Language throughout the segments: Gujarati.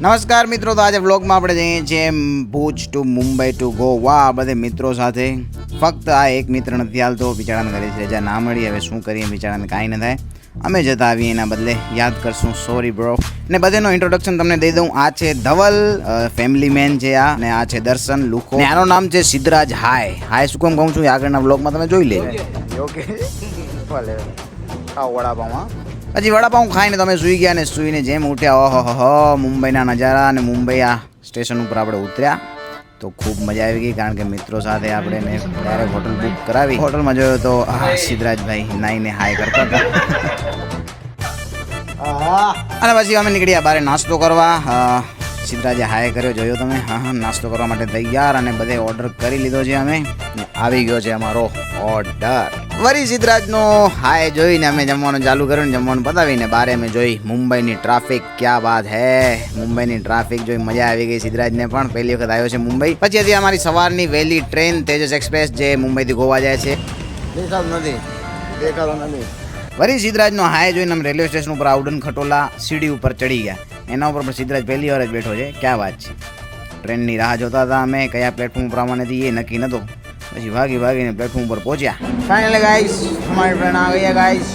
નમસ્કાર મિત્રો, તો આજે વ્લોગમાં આપણે જઈએ છીએ ભુજ ટુ મુંબઈ ટુ ગોવા આ બધે મિત્રો સાથે. ફક્ત આ એક મિત્ર નથી હાલતો, બિચારાને ઘરે રજા ના મળી. હવે શું કરીએ, બિચારાને કાંઈ ન થાય. અમે જતા આવીએ એના બદલે યાદ કરશું. Sorry bro. ને બધેનો ઇન્ટ્રોડક્શન તમને દઈ દઉં. આ છે ધવલ, ફેમિલી મેન છે આ, ને આ છે દર્શન લુખો, ને આનું નામ છે સિદ્ધરાજ. હાય શું કેમ કહું છું, આગળના વ્લોગમાં તમે જોઈ લેજો. ઓકે, ભલે ખાઓ વડાપાઉં. પછી વડાપાઉં ખાઈને તમે સૂઈ ગયા, ને સૂઈને જેમ ઉઠ્યા, ઓહો મુંબઈના નજારા. અને મુંબઈ આ સ્ટેશન ઉપર આપણે ઉતર્યા તો ખૂબ મજા આવી ગઈ, કારણ કે મિત્રો સાથે આપણે ડાયરેક્ટ હોટલ બુક કરાવી. હોટલમાં જોયો તો સિદ્ધરાજભાઈ નાઈને હાય કરતા હતા. અને પછી અમે નીકળ્યા બહાર નાસ્તો કરવા. સિદ્ધરાજે હાય કર્યો, જોયો તમે? હા, નાસ્તો કરવા માટે તૈયાર. અને બધે ઓર્ડર કરી લીધો છે અમે. આવી ગયો છે અમારો ઓર્ડર. વરી સિદ્ધરાજનો હાય જોઈને અમે જમવાનું ચાલુ કર્યું. ને જમવાનું પતાવીને બારે અમે જોઈ મુંબઈની ટ્રાફિક. ક્યાં વાત હે, મુંબઈની ટ્રાફિક જોઈ મજા આવી ગઈ. સિદ્ધરાજને પણ પહેલી વખત આવ્યો છે મુંબઈ. પછી હતી અમારી સવારની વહેલી ટ્રેન તેજસ એક્સપ્રેસ, જે મુંબઈથી ગોવા જાય છે. દેખાતો નથી. વરી સિદ્ધરાજનો હાય જોઈને અમે રેલવે સ્ટેશન ઉપર આઉડન ખટોલા સીડી ઉપર ચડી ગયા. એના ઉપર પણ સિદ્ધરાજ પહેલી વાર જ બેઠો છે. ક્યાં વાત છે. ટ્રેનની રાહ જોતા હતા અમે, કયા પ્લેટફોર્મ ઉપર આવવાથી એ નક્કી નહોતો. પછી ભાગીને પ્લેटफॉर्म पर पहुंचा. फाइनली गाइस, हमारी ट्रेन आ गई है गाइस.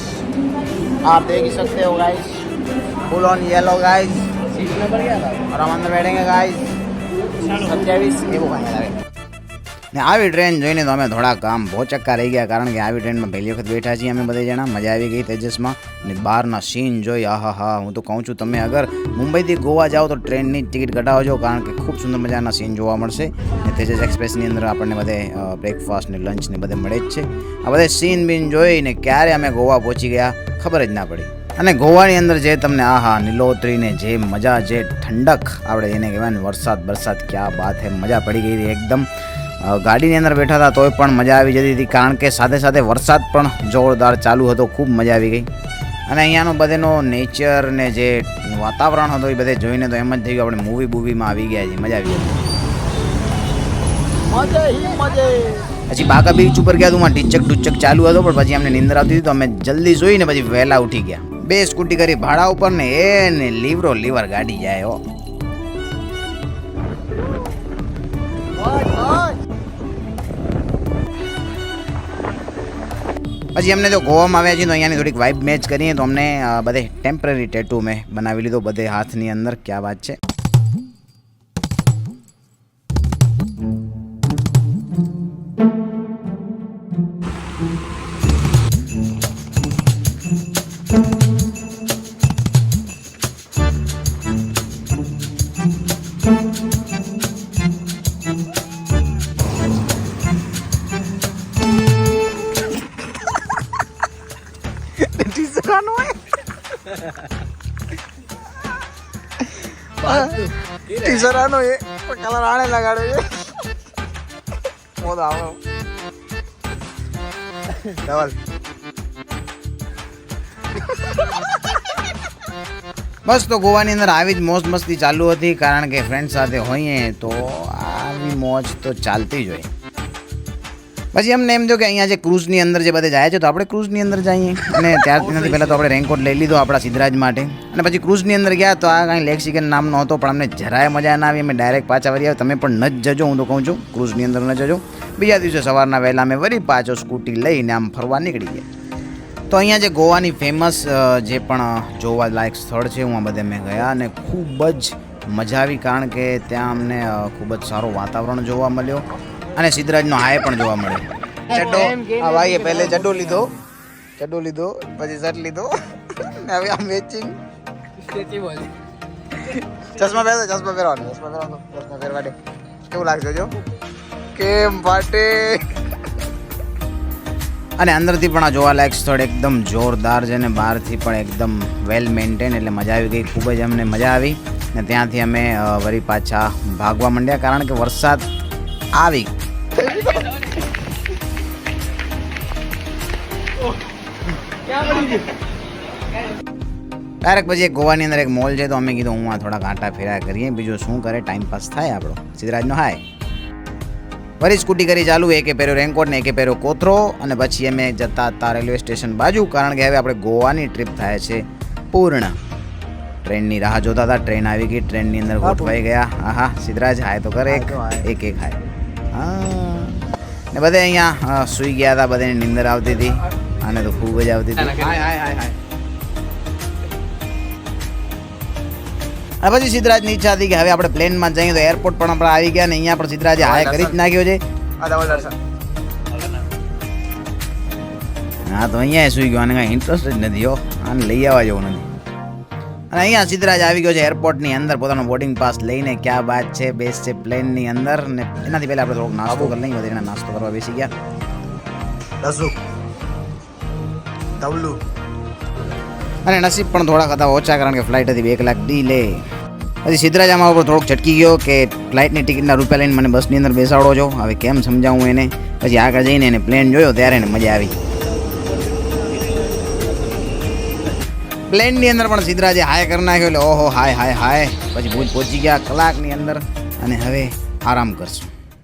आप देख ही सकते हो guys, full on yellow guys. Seat number क्या था? और हम अंदर बैठेंगे गाइस 27 ये वो खाएंगे. ને આવી ટ્રેન જોઈને તો અમે થોડાક આમ ભોચક્કા રહી ગયા, કારણ કે આવી ટ્રેનમાં પહેલી વખત બેઠા છીએ અમે બધે જણા. મજા આવી ગઈ તેજસમાં. ને બહારના સીન જોઈ, આહા. હું તો કહું છું, તમે અગર મુંબઈથી ગોવા જાઓ તો ટ્રેનની ટિકિટ કઢાવજો, કારણ કે ખૂબ સુંદર મજાના સીન જોવા મળશે. ને તેજસ એક્સપ્રેસની અંદર આપણને બધે બ્રેકફાસ્ટ ને લંચ ને બધે મળે જ છે. આ બધે સીન બીન જોઈને ક્યારે અમે ગોવા પહોંચી ગયા ખબર જ ના પડી. અને ગોવાની અંદર જે તમને નીલોતરી ને જે મજા, જે ઠંડક આપણે એને કહેવાય ને, વરસાદ ક્યાં બાત હે, મજા પડી ગઈ હતી એકદમ. ગાડીની અંદર બેઠા હતા તોય પણ મજા આવી જતી હતી, કારણ કે સાથે સાથે વરસાદ પણ જોરદાર ચાલુ હતો. ખૂબ મજા આવી ગઈ. અને અહીંયાનો બધેનો નેચર ને જે વાતાવરણ હતો એ બધે જોઈને તો એમ જ થઈ ગયું આપણે મૂવીમાં આવી ગયા છીએ. મજા આવી ગઈ. પછી બાકા બીચ ઉપર ગયા તો ઢીચક ચાલુ હતો, પણ પછી અમને નીંદર આવતી હતી તો અમે જલ્દી જોઈને પછી વહેલા ઉઠી ગયા. 2 સ્કૂટી કરી ભાડા ઉપર, ને એને લીવર ગાડી જાય હો. પછી અમને તો ગોવામાં આવ્યા છીએ તો અહીંયાની થોડીક વાઇબ મેચ કરીએ, તો અમને બધે ટેમ્પરરી ટેટુ મેં બનાવી લીધો બધે હાથની અંદર. ક્યાં વાત છે. ટીચરાનો એ કલર આણે લગાડો છે. બસ તો ગોવાની અંદર આવી જ મોજ મસ્તી ચાલુ હતી, કારણ કે ફ્રેન્ડ સાથે હોઈએ તો આવી મોજ તો ચાલતી જ હોય. પછી અમને એમ થયું કે અહીંયા જે ક્રૂઝની અંદર જે બધે જાય છે તો આપણે ક્રૂઝની અંદર જઈએ. અને ત્યારથી પહેલાં તો આપણે રેનકોટ લઈ લીધો આપણા સિદ્ધરાજ માટે. અને પછી ક્રૂઝની અંદર ગયા તો આ કાંઈ લેક્સિકન નામનો હતો, પણ અમને જરાય મજા ના આવી. અમે ડાયરેક્ટ પાછા વળી આવ્યા. તમે પણ ન જ જજો, હું તો કહું છું, ક્રૂઝની અંદર ન જજો. બીજા દિવસે સવારના વહેલા અમે વળી પાછો સ્કૂટી લઈને આમ ફરવા નીકળી ગયા. તો અહીંયા જે ગોવાની ફેમસ જે પણ જોવા લાયક સ્થળ છે, હું આ બધે મેં ગયા અને ખૂબ જ મજા આવી, કારણ કે ત્યાં અમને ખૂબ જ સારો વાતાવરણ જોવા મળ્યો. અને સિદ્ધરાજનો હાય પણ જોવા મળ્યો. ચડ્ડો આ ભાઈએ પહેલે ચડ્ડો લીધો, પછી શર્ટ લીધો. હવે આમ મેચિંગ ચશ્મા પહેરવા દે. કેવું લાગશે જો, કેમ ફાટે. અને અંદરથી પણ આ જોવાલાયક સ્થળ એકદમ જોરદાર છે, ને બહારથી પણ એકદમ વેલ મેન્ટેન, એટલે મજા આવી ગઈ. ખૂબ જ અમને મજા આવી. ને ત્યાંથી અમે વળી પાછા ભાગવા માંડ્યા, કારણ કે વરસાદ આવી. ડાયરેક્ટ પછી એક ગોવાની અંદર એક મોલ છે, તો અમે કીધું હું આ થોડા કાંટા ફેરા કરીએ, બીજું શું કરે, ટાઈમ પાસ થાય આપણો. સિદ્ધરાજનો હાય. વળી સ્કૂટી કરી ચાલુ. એકે પહેર્યો રેનકોટ ને એકે પહેર્યો કોથરો. અને પછી અમે જતા હતા રેલવે સ્ટેશન બાજુ, કારણ કે હવે આપણે ગોવાની ટ્રીપ થાય છે પૂર્ણ. ટ્રેનની રાહ જોતા હતા. ટ્રેન આવી ગઈ, ટ્રેનની અંદર ગોઠવાઈ ગયા. આહા સિદ્ધરાજ હાય તો કરે એક હાય. હા ને બધે અહીંયા સૂઈ ગયા હતા, બધાની નીંદર આવતી હતી અને તો ખૂબ જ આવતી હતી. અને પછી સિદ્ધરાજની ઈચ્છા હતી કે હવે આપણે પ્લેનમાં જઈએ, તો એરપોર્ટ પણ આપણે આવી ગયા ને અહીંયા પણ સિદ્ધરાજે હાય કરી જ નાખ્યો છે. હા તો અહીંયા સુઈ ગયો, આને કાંઈ ઇન્ટરેસ્ટ જ નથી હો, આને લઈ આવવા જેવું નથી. અને અહીંયા સિદ્ધરાજ આવી ગયો છે એરપોર્ટની અંદર પોતાનો બોર્ડિંગ પાસ લઈને. ક્યાં વાત છે, બેસ છે પ્લેનની અંદર ને એનાથી પહેલાં આપણે થોડોક નાસ્તો કરી લઈએ. બધા નાસ્તો કરવા બેસી ગયા. અને નસીબ પણ થોડાક હતા ઓછા, કારણ કે ફ્લાઇટ હતી 2 કલાક ડીલે. પછી સિદ્ધરાજ આમાં ઉપર થોડોક છટકી ગયો કે ફ્લાઇટની ટિકિટના રૂપિયા લઈને મને બસની અંદર બેસાડો છો, હવે કેમ સમજાવું એને. પછી આગળ જઈને એને પ્લેન જોયો ત્યારે એને મજા આવી. પ્લેનની અંદર પણ સિદ્ધરાજે હાય કરી નાખ્યો, એટલે ઓહો હાય હાય હાય. પછી ભુજ પહોંચી ગયા કલાકની અંદર અને હવે આરામ કરશું.